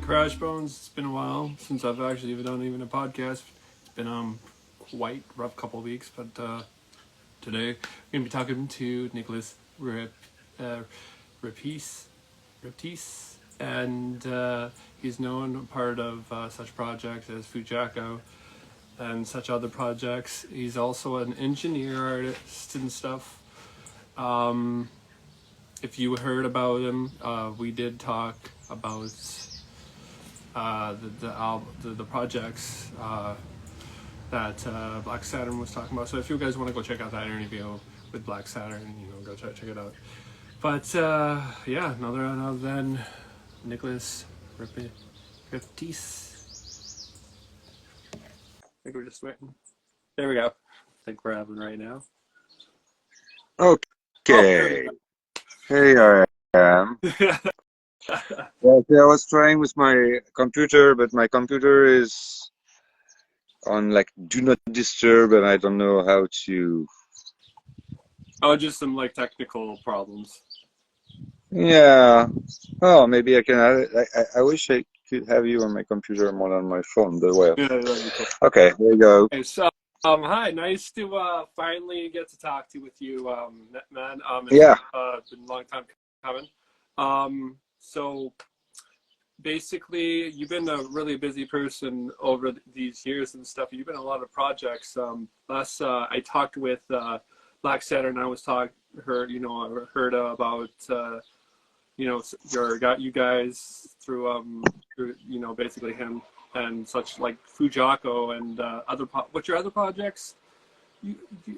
Crash Bones. It's been a while since I've actually done even a podcast. It's been quite rough couple of weeks, but today we're gonna be talking to Nicolus uh, Raptise, and he's known part of such projects as Fujako and such other projects. He's also an engineer, artist, and stuff. If you heard about him, we did talk about the projects that Black Saturn was talking about. So if you guys want to go check out that interview with Black Saturn, go check it out. But yeah, other than Nicolus Raptise. I think we're just waiting. There we go. I think we're having right now. Okay. Here I am. Well, I was trying with my computer, but my computer is on like do not disturb, and I don't know how to. Oh, just some like technical problems. Yeah. Oh, maybe I can. I wish I could have you on my computer more than on my phone, but well. Yeah, that'd be cool. Okay, there you go. Okay, so hi, nice to finally get to talk to you with you, man. Yeah. It's been a long time coming. So basically, you've been a really busy person over these years and stuff. You've been in a lot of projects. Last I talked with Black Saturn. I was I heard about you guys through basically him and such like Fujako and what's your other projects?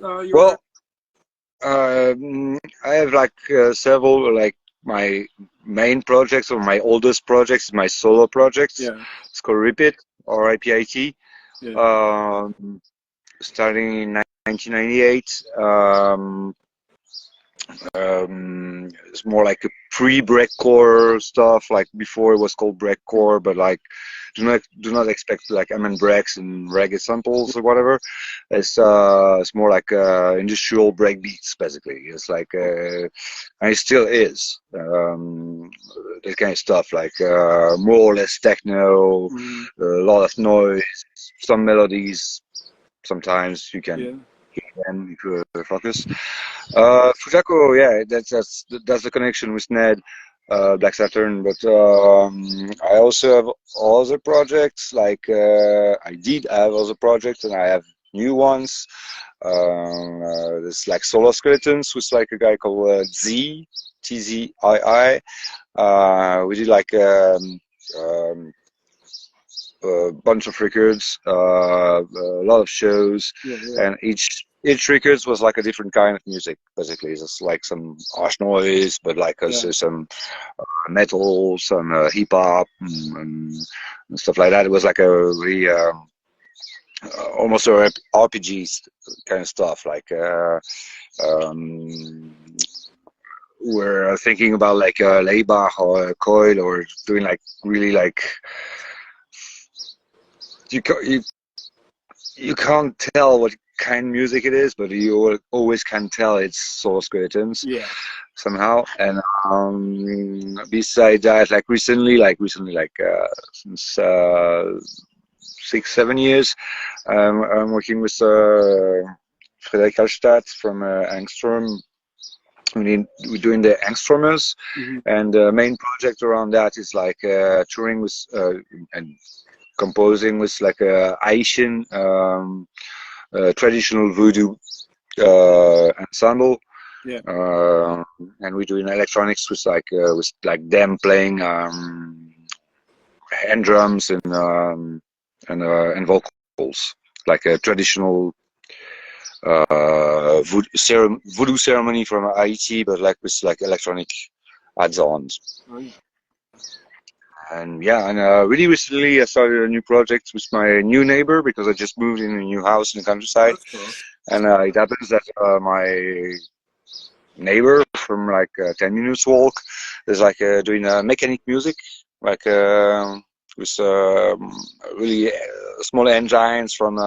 Well, I have like several like my main projects or my oldest projects, my solo projects. Yeah. It's called Repeat or RIPIT. Yeah. Starting in 1998. It's more like a pre-breakcore stuff. Like before, it was called breakcore, but like do not expect like breaks and reggae samples or whatever. It's more like industrial breakbeats basically. It's like and it still is that kind of stuff. Like more or less techno, a lot of noise, some melodies. Sometimes you can hear them if you focus. Fujako, yeah, that's the connection with Ned, Black Saturn. But I also have other projects. Like I did have other projects, and I have new ones. There's like Solo Skeletons with like a guy called Tzii. We did like a bunch of records, a lot of shows, and each records was like a different kind of music. Basically, it's like some harsh noise, but like also some metal, some hip hop, and stuff like that. It was like a really almost a RPG kind of stuff. Like we're thinking about like a Leibach or a Coil, or doing like really like. You can't tell what kind of music it is, but you always can tell it's Soul Skeletons somehow. And besides that, like recently, since 6-7 years, I'm working with Frederik Hallstatt from Angstrom. We're doing the Angstromers, and the main project around that is like touring with and composing with like a Haitian traditional voodoo ensemble, and we're doing electronics with them playing hand drums and vocals, like a traditional voodoo ceremony from Haiti, but like with like electronic add-ons. And really recently I started a new project with my new neighbor, because I just moved in a new house in the countryside. Cool. And it happens that my neighbor from like 10 minutes walk is like doing mechanic music, like with really small engines from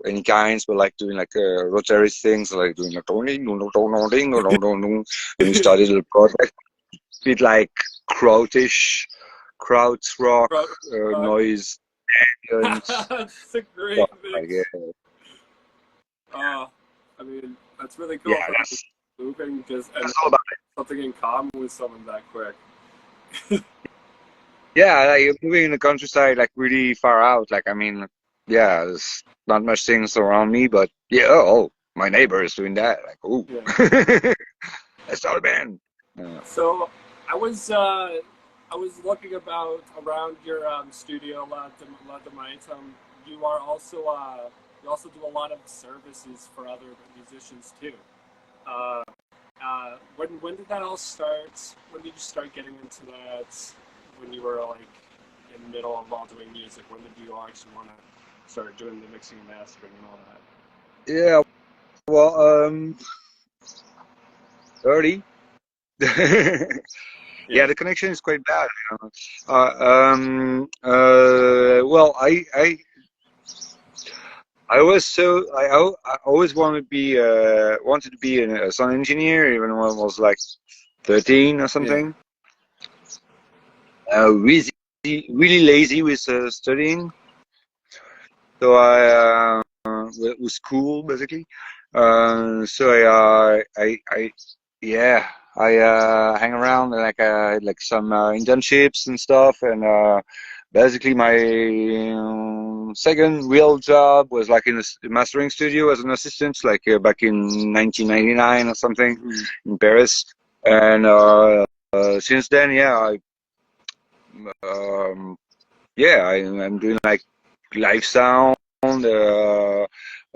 any kinds, but like doing like rotary things, like doing like ding ding ding ding ding ding ding. And we started a project bit like krautrock, Rock. noise, ambience, That's a great stuff like mix. I mean, that's really yeah, cool for moving just and that's all about it. something in common with someone that quick. Yeah, like moving in the countryside, like really far out. Like I mean, yeah, there's not much things around me, but yeah, oh, my neighbor is doing that. Like, oh, Yeah. let's start a band. Yeah. So I was looking about around your studio, La Demite. You are also you also do a lot of services for other musicians too. Uh, when did that all start? When did you start getting into that? When you were like in the middle of all doing music, when did you actually want to start doing the mixing and mastering and all that? Yeah, well, early. Yeah, Yeah, the connection is quite bad. You know. Well, I was so I always wanted to be a sound engineer even when I was like 13 or yeah. something. Really really lazy with studying, so with school basically. So I yeah I hang around like like some internships and stuff, and basically my second real job was like in a mastering studio as an assistant, like back in 1999 or something Mhm. in Paris. And since then, I'm doing like live sound,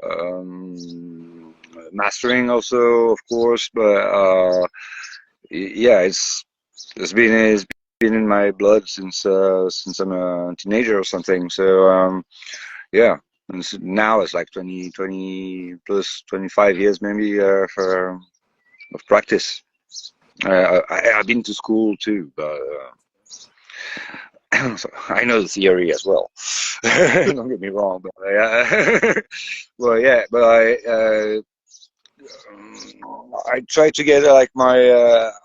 um, mastering also, of course. But yeah, it's been in my blood since I'm a teenager or something. So yeah, and now it's like 20 plus 25 years maybe of practice. I've been to school too, but so I know the theory as well. Don't get me wrong, but well, yeah, but I try to get like my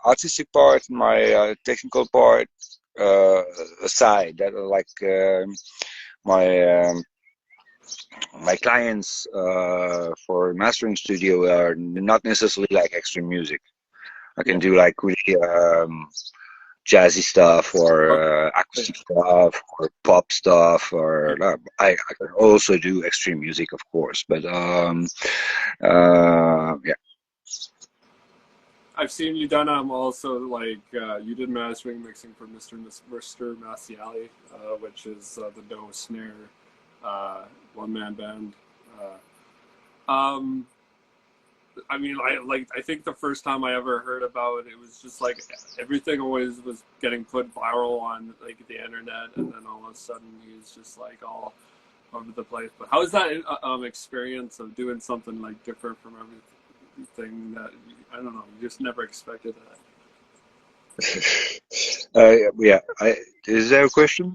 artistic part, my technical part uh, aside. That are like my my clients for mastering studio are not necessarily like extreme music. I Yeah. can do like really jazzy stuff Oh, or yeah. acoustic stuff or pop stuff or I can also do extreme music, of course, but yeah. I've seen you done also like you did mastering mixing for Mr. Massiali, which is the no snare one man band. Um, I mean, I think the first time I ever heard about it, it was just like everything always was getting put viral on like the internet, and then all of a sudden he's just like all over the place. But how is that experience of doing something like different from everything that I don't know? You just never expected that. Yeah, is there a question?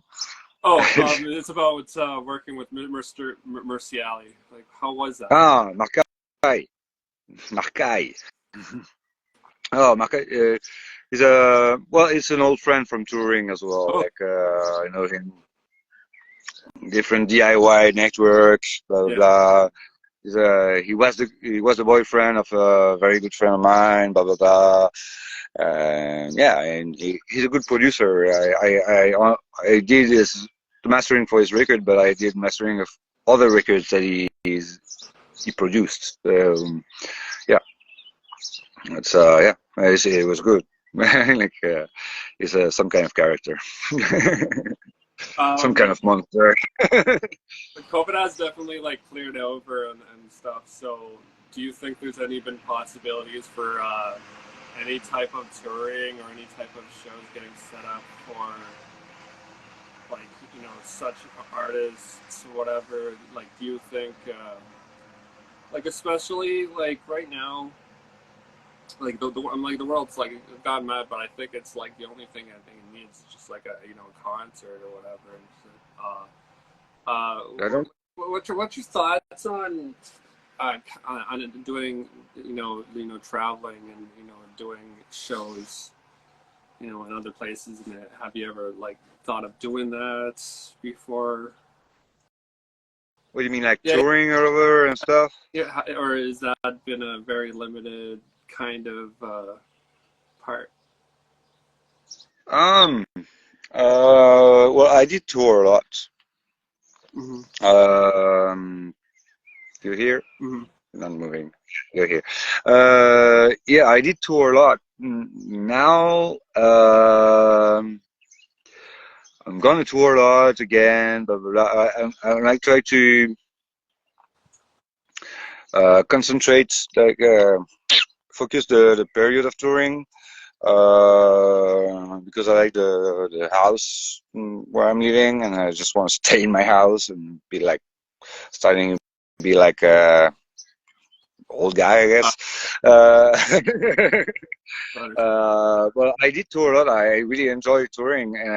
Oh, it's about working with Mr. Merciali. Like, how was that? Ah, Markai. Markai. Oh, Markai is a well, it's an old friend from touring as well. Oh, Like I know him, different DIY networks, blah blah yeah. blah. He was the boyfriend of a very good friend of mine, blah blah blah. Yeah, and he's a good producer. I did his the mastering for his record, but I did mastering of other records that he produced. Yeah, it was good. Like he's some kind of character, some kind Um, of monster. COVID has definitely like cleared over and stuff. So, do you think there's any been possibilities for any type of touring or any type of shows getting set up for like such artists, whatever? Like, do you think like especially like right now? Like I'm like the world's like gone mad, but I think it's like the only thing I think it needs is just like a concert or whatever. I don't. What's your thoughts uh, on doing traveling and doing shows? in other places. And have you ever like thought of doing that before? What do you mean, like Yeah, touring over and stuff? yeah. Or has that been a very limited kind of part? Um, well, I did tour a lot. Hmm. You hear? Hmm. Not moving. You're here. Yeah, I did tour a lot. Now, I'm gonna tour a lot again, but I try to concentrate, like focus the period of touring, because I like the house where I'm living, and I just want to stay in my house and be like starting to be like a old guy, I guess. Uh, well, I did tour a lot. I really enjoy touring, and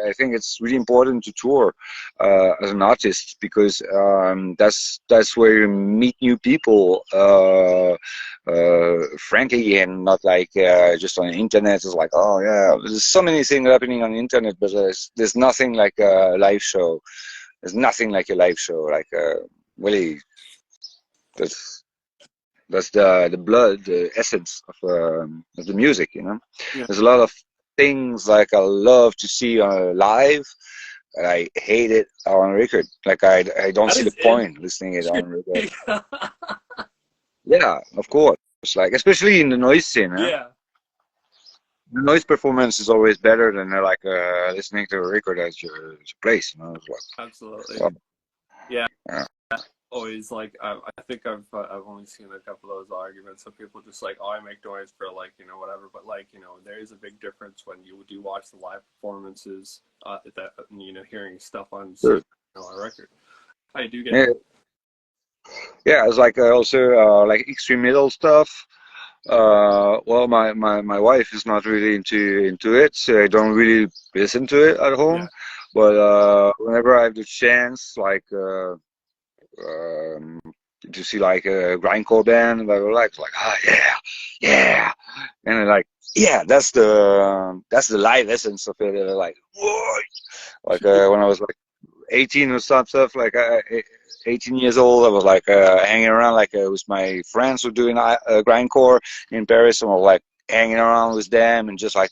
I think it's really important to tour as an artist because that's where you meet new people, frankly, and not like just on the internet. It's like, oh yeah, there's so many things happening on the internet, but there's nothing like a live show. There's nothing like a live show. Like really, that's that's the blood, the essence of the music, you know. Yeah, There's a lot of things like I love to see live, and I hate it on record. Like I don't that see the is point listening it on record. interesting. Yeah, of course. Like especially in the noise scene, huh? Yeah, The noise performance is always better than listening to a record at your place. You know, it's like, absolutely. well, Yeah. yeah. Always like I think I've only seen a couple of those arguments of people just like, oh, I make noise for like whatever, but like there is a big difference when you do watch the live performances, that hearing stuff on Sure. CD, on record. I do get Yeah, yeah. It's like also like extreme metal stuff. Well, my wife is not really into it, so I don't really listen to it at yeah. home. But whenever I have the chance, like um, to see like a grindcore band, and I was like, ah, yeah, yeah, and then, like, yeah, that's the live essence of it. Like, whoa, like when I was like 18 or some stuff, like 18 years old, I was like hanging around like with my friends who doing grindcore in Paris, and I was like hanging around with them and just like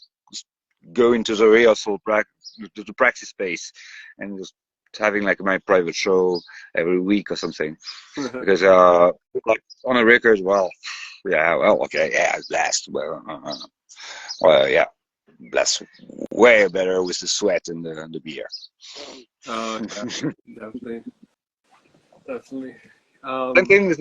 going to the rehearsal to the practice space and just having like my private show every week or something. Because like on a record, well, yeah, well, okay, yeah, blast, well, yeah, blast way better with the sweat and the beer. Oh yeah, definitely, definitely. Same Um, thing with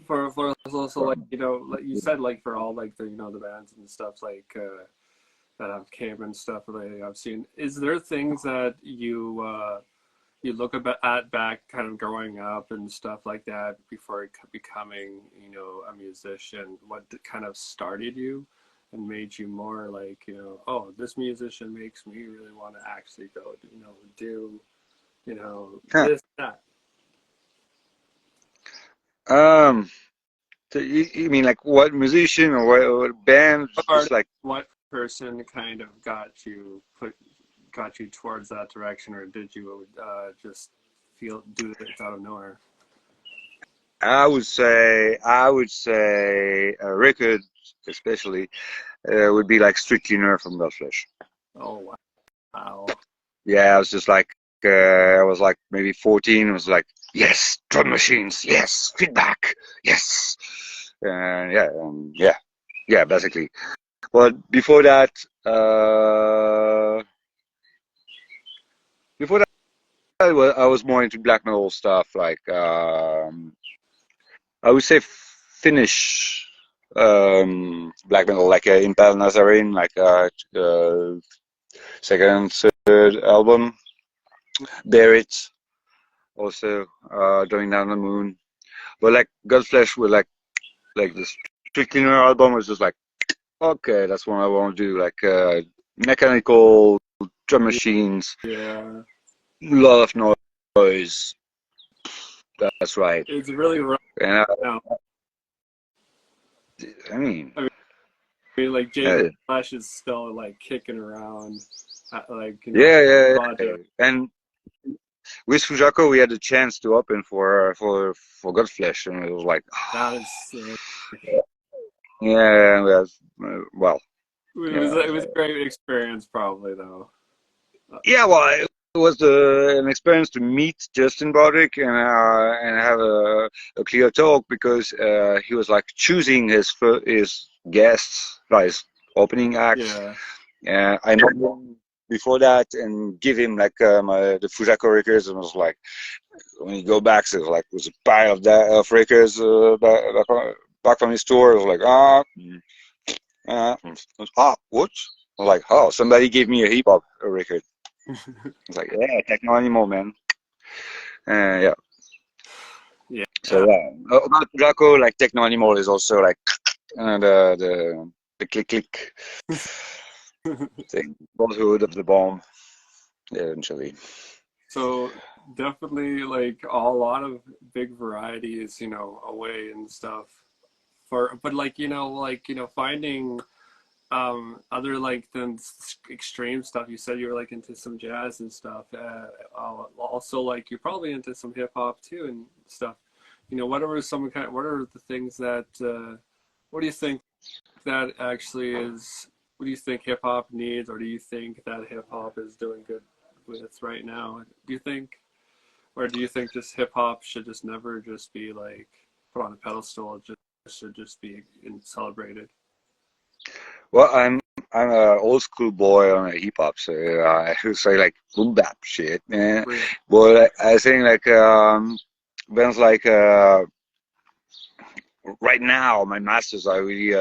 for us also, like um, like you said, like for all like the bands and stuff like that have came and stuff that I've seen. Is there things that you look at back kind of growing up and stuff like that before becoming a musician, what kind of started you and made you more like oh, this musician makes me really want to actually go do huh. this, that. um so you mean like what musician or what band? Or Just like what person kind of got you towards that direction, or did you just do this out of nowhere? I would say a record especially would be like Strictly Nerve from Godflesh. Oh wow. Yeah, I was just like I was like maybe 14. I was like, yes, drum machines, yes, feedback, yes, yeah, basically. But before that, I was more into black metal stuff, like I would say Finnish black metal, like Impale Nazarene, like second, third album, Bear It, also Going Down the Moon. But like Godflesh with like this Strictly Cleaner album was just like, okay, that's what I want to do. Like mechanical drum machines, Yeah, a lot of noise. That's right. it's really rough And now. I mean, I mean, I mean, like yeah, Flash is still like kicking around, like yeah, yeah, yeah. project. And with Fujako, we had a chance to open for Godflesh, and it was like, That is sick. yeah, well, yeah, It was a great experience, probably though. yeah. Well, it was an experience to meet Justin Broderick and have a clear talk because he was like choosing his guests, like his opening acts. Yeah, I met him before that and give him like the Fujako records, and was like, when you go back, so it was like it was a pile of that of records back from his tour. It was like what? I was like, oh, somebody gave me a hip hop record. It's like, yeah, Techno Animal, man. Yeah. So yeah. yeah, about Fujako, like Techno Animal is also like the click click thing, brotherhood of the bomb, eventually. So definitely like a lot of big varieties, away and stuff. But like finding other like than extreme stuff. You said you were like into some jazz and stuff. Also like you're probably into some hip hop too and stuff. What are the things that what do you think that actually is? What do you think hip hop needs, or do you think that hip hop is doing good with right now? Do you think, or do you think just hip hop should just never just be like put on a pedestal? It just should just be celebrated. Well, I'm a old school boy on a hip hop, so I would say like boom bap shit, man. Really? But I think like Ben's like right now my masters I really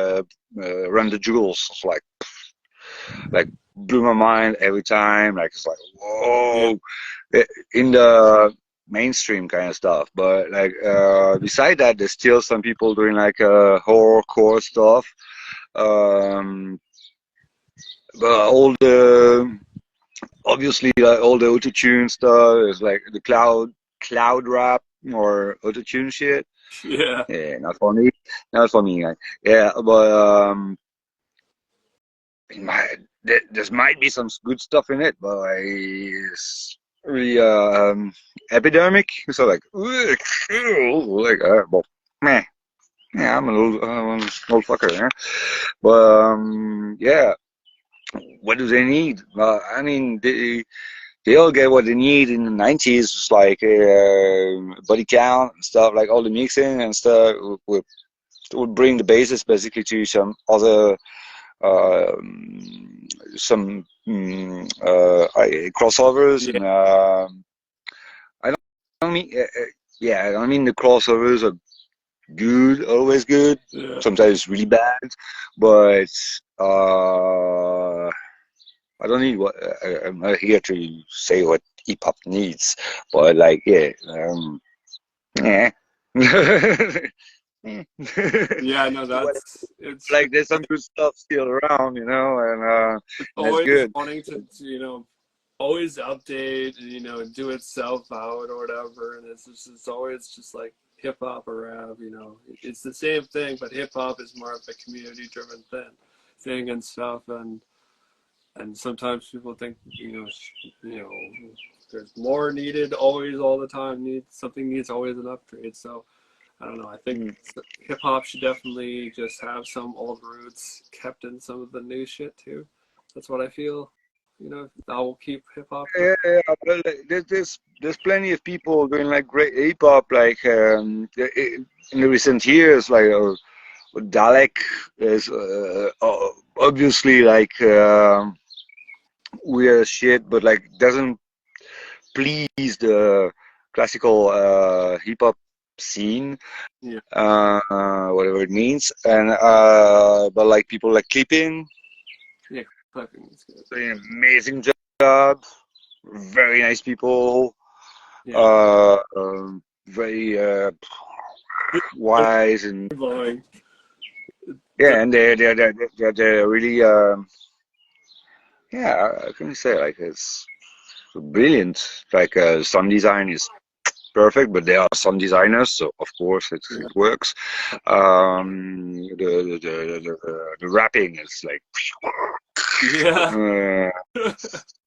run the jewels. It's like blew my mind every time. Like it's like Yeah. whoa, in the mainstream kind of stuff. But like beside that, there's still some people doing like horrorcore stuff. Um, but all the obviously all the autotune stuff is like the cloud rap or autotune shit. Yeah. Yeah, not for me. Not for me. Yeah, but there might be some good stuff in it, but it's really epidemic. So like, well, meh. Yeah, I'm an old fucker, yeah. But yeah, what do they need? I mean, they all get what they need in the 90s, just like body count and stuff, like all the mixing and stuff would bring the basis basically to other some crossovers Yeah. and I don't mean yeah, I mean the crossovers are good, always good, Yeah. sometimes really bad, but uh I don't need what I'm not here to say what hip hop needs, but like yeah, yeah. Yeah. No, What- it's like there's some good stuff still around, and that's always good. wanting to, always update and, do itself out or whatever. And it's always just like hip hop or rap, it's the same thing, but hip hop is more of a community driven thing and stuff. And sometimes people think, there's more needed always, all the time. Something needs always an upgrade. So I don't know. I think Mm. hip hop should definitely just have some old roots kept in some of the new shit too. That's what I feel. That will keep hip hop. Yeah, yeah, well, like, there's plenty of people doing like great hip hop, like in the recent years, like Dalek is obviously like weird shit, but like doesn't please the classical hip hop scene, Yeah, whatever it means, and but like people like Clipping yeah, clapping is good. doing an amazing job, very nice people, Yeah, very wise and blowing. yeah, and they're really yeah, how can you say like it's brilliant. Like sound design is perfect, but there are some designers, so of course it works. The wrapping is like Yeah.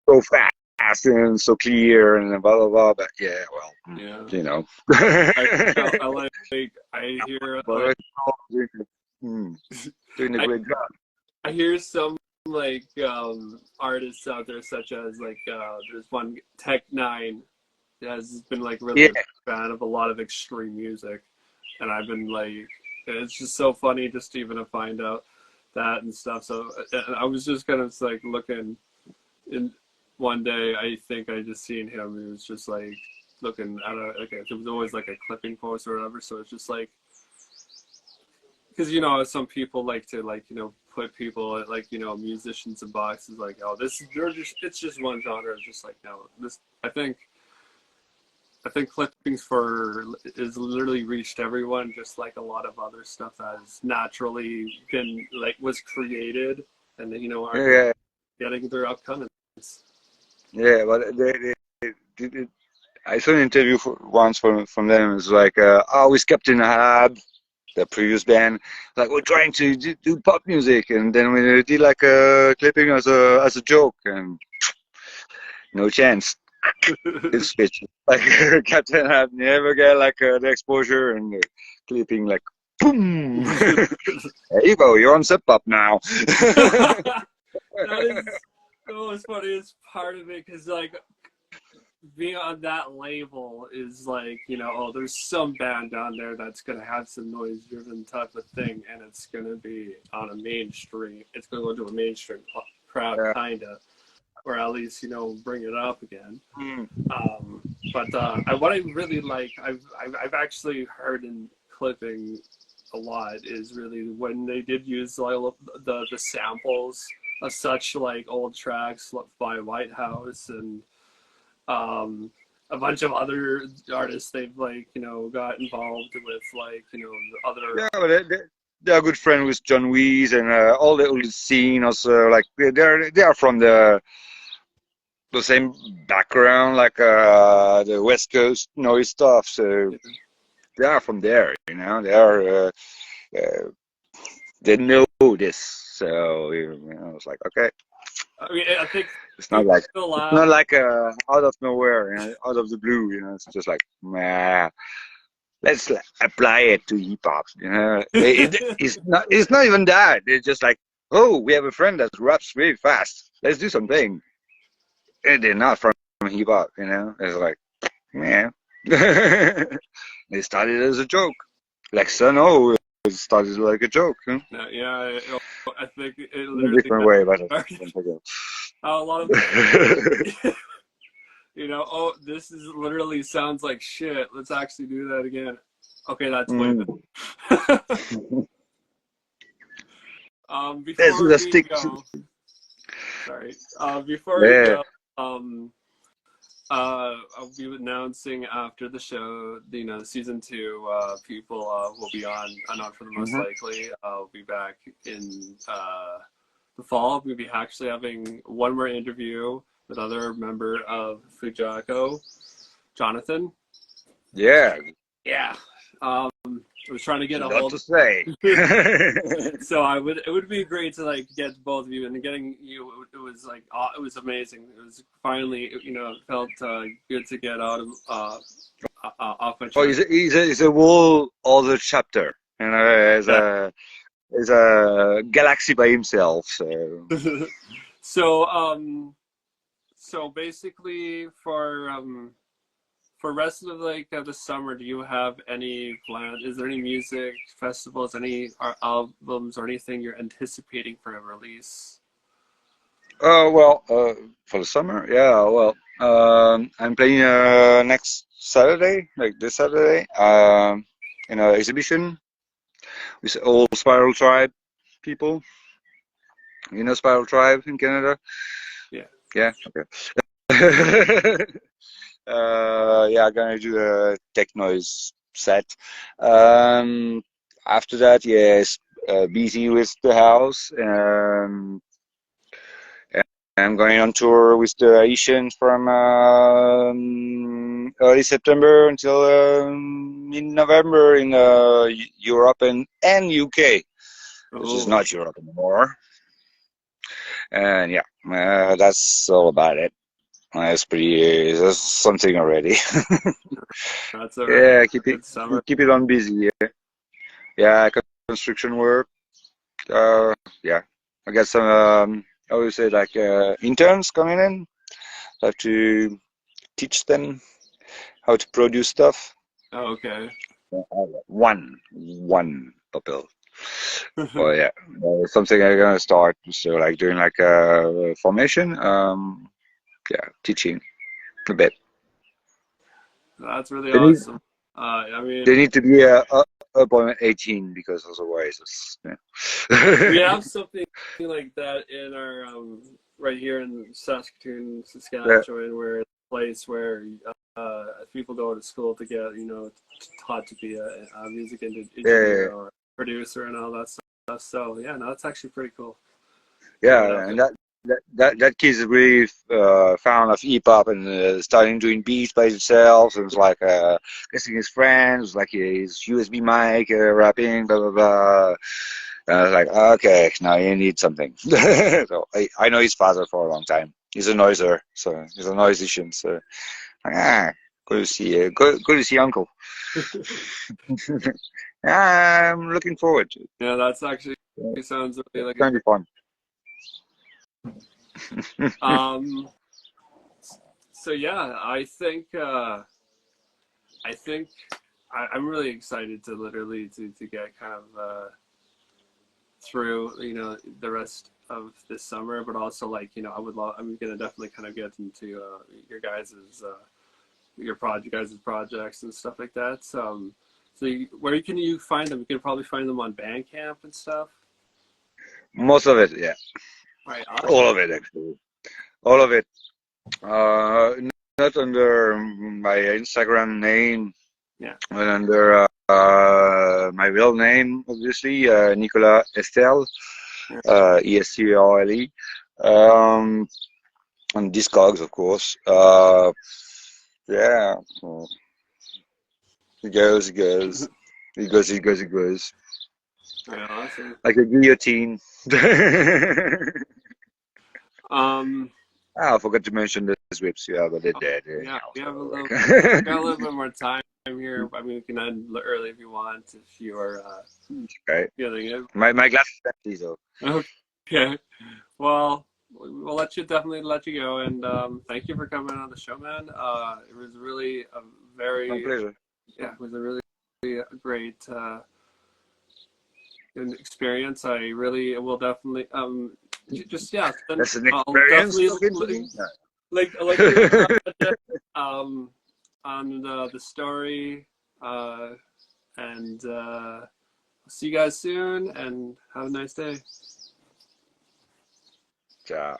so fast and so clear and blah blah blah. But yeah, well, Yeah. you know. I like I hear like But doing a I great job. I hear some like artists out there such as like there's one Tech9 that has been like really Yeah, a fan of a lot of extreme music, and I've been like it's just so funny just to even to find out that and stuff. So and I was just kind of like looking in one day. I think I just seen him. He was just like looking at a like it was always like a clipping post or whatever. So it's just like because you know some people like to like you know put people like you know musicians in boxes like oh this they're just it's just one genre. It's just like no this I think clippings for is literally reached everyone, just like a lot of other stuff that has naturally been like was created, and you know are yeah, getting their upcoming. yeah. But I saw an interview once from them. It's like, oh, with Captain Ahab, the previous band, like we're trying to do pop music, and then we did like a clipping as a joke, and no chance. It's switch. Like Captain Ahab never get like the exposure and the clipping like boom. There you go, you're on Sub Pop now. That is the most funniest part of it because like being on that label is like you know oh there's some band down there that's gonna have some noise driven type of thing and it's gonna be on a mainstream it's gonna go to a mainstream crowd Yeah. kinda or at least you know bring it up again Mm. but what I really like I've actually heard in clipping a lot is really when they did use like the samples of such like old tracks by Whitehouse and a bunch of other artists they've like you know got involved with like you know the other Yeah, but they're good friends with John Wees and all the old scene also. Like they are from the same background, like the West Coast noise stuff. So they are from there, you know. They are they know this. So you know, it's like okay. I mean I think It's not people like still it's laugh not like out of nowhere, you know, out of the blue. You know, it's just like nah. Let's apply it to hip hop. You know, it's not even that. It's just like oh, we have a friend that raps really fast. Let's do something. And they're not from hip hop. You know, it's like yeah. They started as a joke. Like Sun O it started like a joke. Huh? no, yeah I think it In a literally different way, but started a lot of you know oh this is literally sounds like shit let's actually do that again okay that's way mm. better This is before a we stick. go sorry before we Yeah. go I'll be announcing after the show, you know, season 2. People will be on, not for the most Mm-hmm. likely. I'll be back in the fall. We'll be actually having one more interview with other member of Fujako, Jonathan. Yeah. Yeah. I was trying to get A a lot hold to say. so it would be great to like get both of you and getting you it was like it was amazing it was finally you know it felt good to get out of off my Oh, chest he's a whole other chapter. You know, yeah. is a galaxy by himself. So. so so basically for rest of like the summer do you have any plans is there any music festivals any albums or anything you're anticipating for a release Oh well, for the summer, yeah. Well, I'm playing next Saturday, like this Saturday, in an exhibition with all Spiral Tribe people. You know Spiral Tribe in Canada? yeah Yeah. Okay. Yeah, I'm gonna do a tech noise set. Um, After that, yes, busy with the house. I'm going on tour with the Asians from early September until mid-November in Europe and UK, which is Oh, not Europe anymore. And yeah, that's all about it. That's something already. that's a really Yeah, good summer. keep it on busy. Yeah, construction work. Yeah, I got some. I would say like interns coming in. Have to teach them how to produce stuff. Oh, okay. One couple. Well, yeah, something I'm gonna start. So like doing like a formation. Yeah, teaching a bit. That's really They need awesome. I they mean, need to be up on 18 because otherwise it's we yeah. have something like that in our right here in Saskatoon, Yeah, Saskatchewan, where it's a place where people go to school to get taught to be a music yeah, engineer or producer and all that stuff. So yeah, no, that's actually pretty cool. That would yeah, happen. and that kid's really fan of hip hop and starting doing beats by himself. And it's like guessing his friends, like his USB mic, rapping, blah blah blah. And I was like, okay, now you need something. So I know his father for a long time. He's a noiser, so he's a musician. So ah, good to see you. Good to see Uncle. Yeah, I'm looking forward to it. Yeah, that's actually It's sounds really like gonna be fun. um. So yeah, I think I'm really excited to literally to get kind of through the rest of this summer, but also like I'm gonna definitely kind of get into your guys's guys' projects and stuff like that. So where can you find them? You can probably find them on Bandcamp and stuff. Most of it, yeah, Right. all of it actually, all of it. Uh, Not under my Instagram name, Yeah. but under my real name, obviously, Nicolus Esterle, Yeah. Esterle. And Discogs, of course. Yeah, so it goes, it goes, it goes, it goes, it goes. Right. Awesome. Like a guillotine. Um. I forgot to mention the whips. Yeah, but they're dead Yeah, anyhow. we have a So little. We like, got a little bit more time here. I mean, we can end early if you want. If you are okay. feeling it. My glass is empty, so Okay. Well, we'll definitely let you go, and thank you for coming on the show, man. It was really a my very, pleasure. yeah, it was a really great experience. I really will definitely just yeah. Then That's an I'll experience definitely talking to me. like your project on the story and see you guys soon and have a nice day. Ciao.